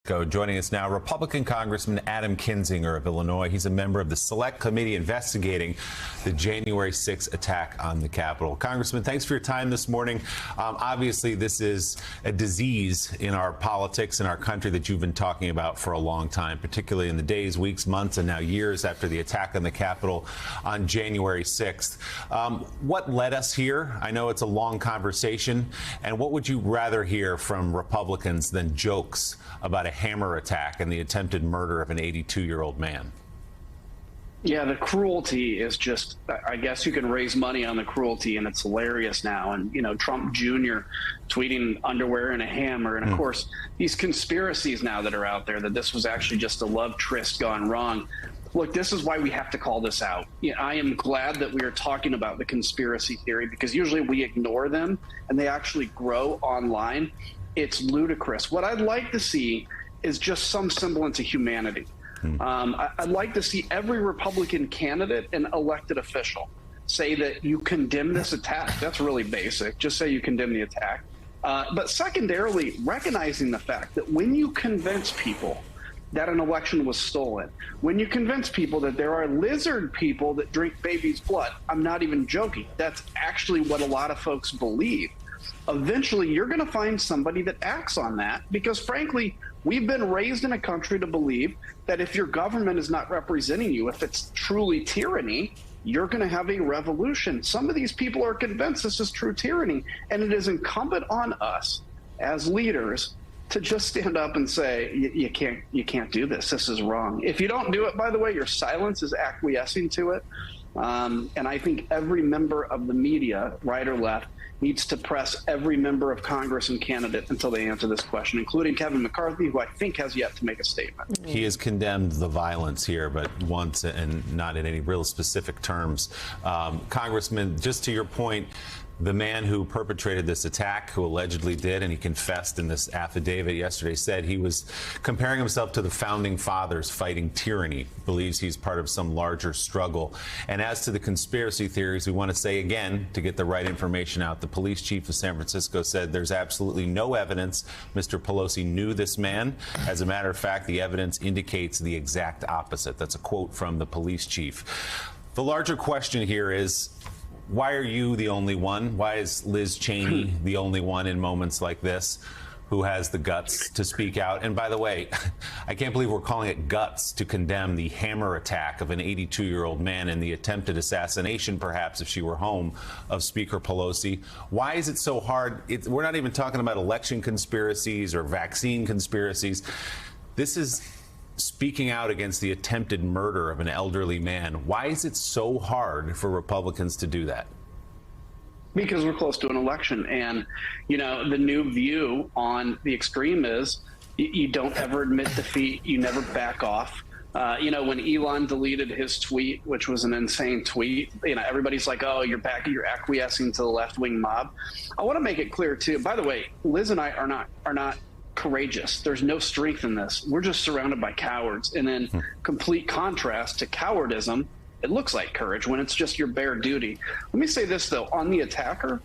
Francisco. Joining us now, Republican Congressman Adam Kinzinger of Illinois. He's a member of the Select Committee investigating the January 6th attack on the Capitol. Congressman, thanks for your time this morning. Obviously, this is a disease in our politics in our country that you've been talking about for a long time, particularly in the days, weeks, months, and now years after the attack on the Capitol on January 6th. What led us here? I know it's a long conversation. And what would you rather hear from Republicans than jokes about a hammer attack and the attempted murder of an 82-year-old man? Yeah, the cruelty is just, I guess you can raise money on the cruelty, and it's hilarious now. And, you know, Trump Jr. tweeting underwear and a hammer. And, of course, these conspiracies now that are out there that this was actually just a love tryst gone wrong. Look, this is why we have to call this out. I am glad that we are talking about the conspiracy theory, because usually we ignore them and they actually grow online. It's ludicrous. What I'd like to see is just some semblance of humanity. I'd like to see every Republican candidate and elected official say that you condemn this attack. That's really basic. Just say you condemn the attack. But secondarily, recognizing the fact that when you convince people that an election was stolen, when you convince people that there are lizard people that drink babies' blood, I'm not even joking. That's actually what a lot of folks believe. Eventually, you're going to find somebody that acts on that, because frankly, we've been raised in a country to believe that if your government is not representing you, if it's truly tyranny, you're going to have a revolution. Some of these people are convinced this is true tyranny, and it is incumbent on us as leaders to just stand up and say, you can't do this. This is wrong. If you don't do it, by the way, your silence is acquiescing to it. And I think every member of the media, right or left, needs to press every member of Congress and candidate until they answer this question, including Kevin McCarthy, who I think has yet to make a statement. He has condemned the violence here, but once and not in any real specific terms. Congressman, just to your point, the man who perpetrated this attack, who allegedly did, and he confessed in this affidavit yesterday, said he was comparing himself to the founding fathers fighting tyranny, believes he's part of some larger struggle. And as to the conspiracy theories, we want to say again, to get the right information out, the police chief of San Francisco said there's absolutely no evidence Mr. Pelosi knew this man. As a matter of fact, the evidence indicates the exact opposite. That's a quote from the police chief. The larger question here is, why are you the only one? Why is Liz Cheney the only one in moments like this who has the guts to speak out? And by the way, I can't believe we're calling it guts to condemn the hammer attack of an 82-year-old man and the attempted assassination, perhaps if she were home, of Speaker Pelosi. Why is it so hard? We're not even talking about election conspiracies or vaccine conspiracies. This is speaking out against the attempted murder of an elderly man. Why is it so hard for Republicans to do that? Because we're close to an election. And, you know, the new view on the extreme is you don't ever admit defeat. You never back off. You know, when Elon deleted his tweet, which was an insane tweet, you know, everybody's like, oh, you're acquiescing to the left-wing mob. I want to make it clear, too. By the way, Liz and I are not courageous. There's no strength in this. We're just surrounded by cowards. And in complete contrast to cowardism, it looks like courage when it's just your bare duty. Let me say this, though, on the attacker.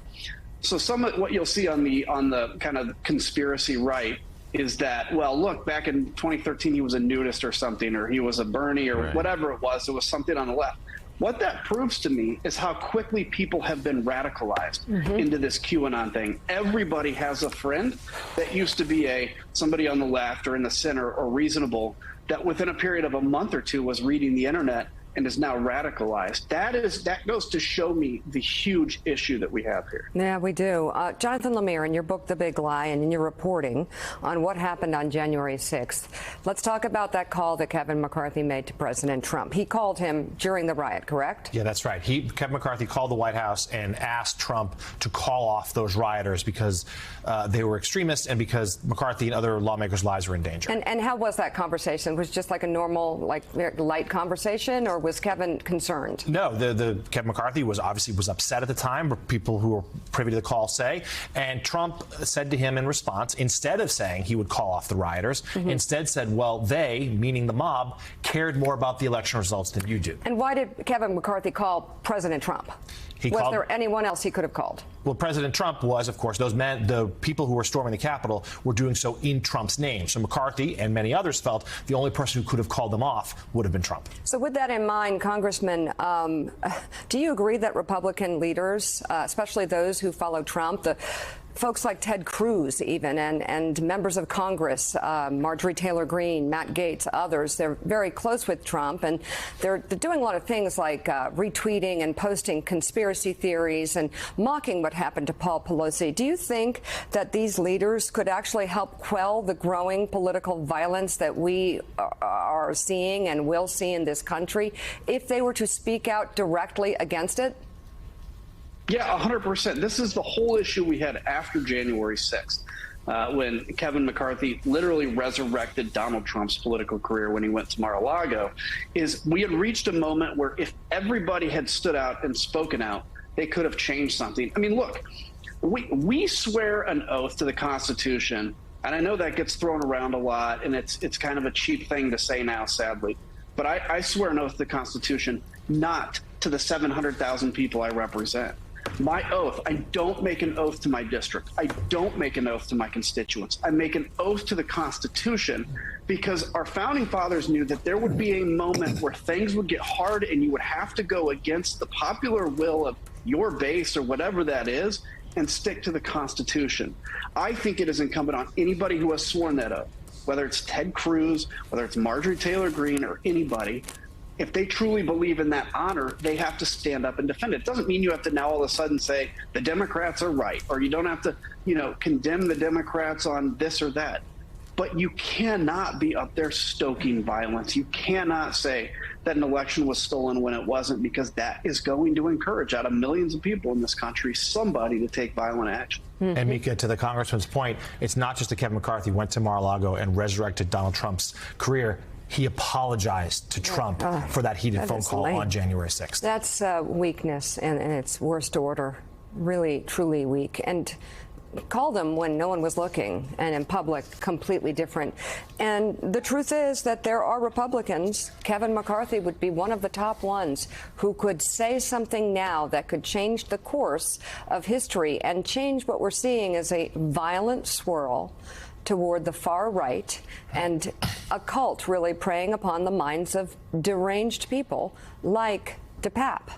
So some of what you'll see on the kind of conspiracy right is that, well, look, back in 2013, he was a nudist or something, or he was a Bernie or whatever it was. It was something on the left. What that proves to me is how quickly people have been radicalized into this QAnon thing. Everybody has a friend that used to be somebody on the left or in the center or reasonable that within a period of a month or two was reading the internet and is now radicalized. That goes to show me the huge issue that we have here. Yeah, we do. Jonathan Lemire, in your book, The Big Lie, and in your reporting on what happened on January 6th, let's talk about that call that Kevin McCarthy made to President Trump. He called him during the riot, correct? Yeah, that's right. Kevin McCarthy called the White House and asked Trump to call off those rioters because they were extremists and because McCarthy and other lawmakers' lives were in danger. And how was that conversation? Was it just like a normal, like light conversation, or was Kevin concerned? No, the Kevin McCarthy was upset at the time, people who were privy to the call say, and Trump said to him in response, instead of saying he would call off the rioters, instead said, well, they, meaning the mob, cared more about the election results than you do. And why did Kevin McCarthy call President Trump? Was there anyone else he could have called? Well, President Trump was, of course, the people who were storming the Capitol were doing so in Trump's name. So McCarthy and many others felt the only person who could have called them off would have been Trump. So with that in mind, Congressman, do you agree that Republican leaders, especially those who follow Trump, the folks like Ted Cruz even, and members of Congress, Marjorie Taylor Greene, Matt Gaetz, others, they're very close with Trump, and they're doing a lot of things like retweeting and posting conspiracy theories and mocking what happened to Paul Pelosi. Do you think that these leaders could actually help quell the growing political violence that we are seeing and will see in this country if they were to speak out directly against it? Yeah, 100%. This is the whole issue we had after January 6th, when Kevin McCarthy literally resurrected Donald Trump's political career when he went to Mar-a-Lago, is we had reached a moment where if everybody had stood out and spoken out, they could have changed something. I mean, look, we swear an oath to the Constitution, and I know that gets thrown around a lot, and it's kind of a cheap thing to say now, sadly, but I swear an oath to the Constitution, not to the 700,000 people I represent. My oath, I don't make an oath to my district. I don't make an oath to my constituents. I make an oath to the Constitution because our founding fathers knew that there would be a moment where things would get hard and you would have to go against the popular will of your base or whatever that is and stick to the Constitution. I think it is incumbent on anybody who has sworn that oath, whether it's Ted Cruz, whether it's Marjorie Taylor Greene or anybody. If they truly believe in that honor, they have to stand up and defend it. It doesn't mean you have to now all of a sudden say the Democrats are right, or you don't have to, condemn the Democrats on this or that. But you cannot be up there stoking violence. You cannot say that an election was stolen when it wasn't, because that is going to encourage out of millions of people in this country somebody to take violent action. And Mika, to the congressman's point, it's not just that Kevin McCarthy went to Mar-a-Lago and resurrected Donald Trump's career. He apologized to Trump for that heated phone call on January 6th. That's weakness in its worst order. Really, truly weak. And called them when no one was looking, and in public, completely different. And the truth is that there are Republicans, Kevin McCarthy would be one of the top ones, who could say something now that could change the course of history and change what we're seeing as a violent swirl toward the far right and a cult really preying upon the minds of deranged people like DePape.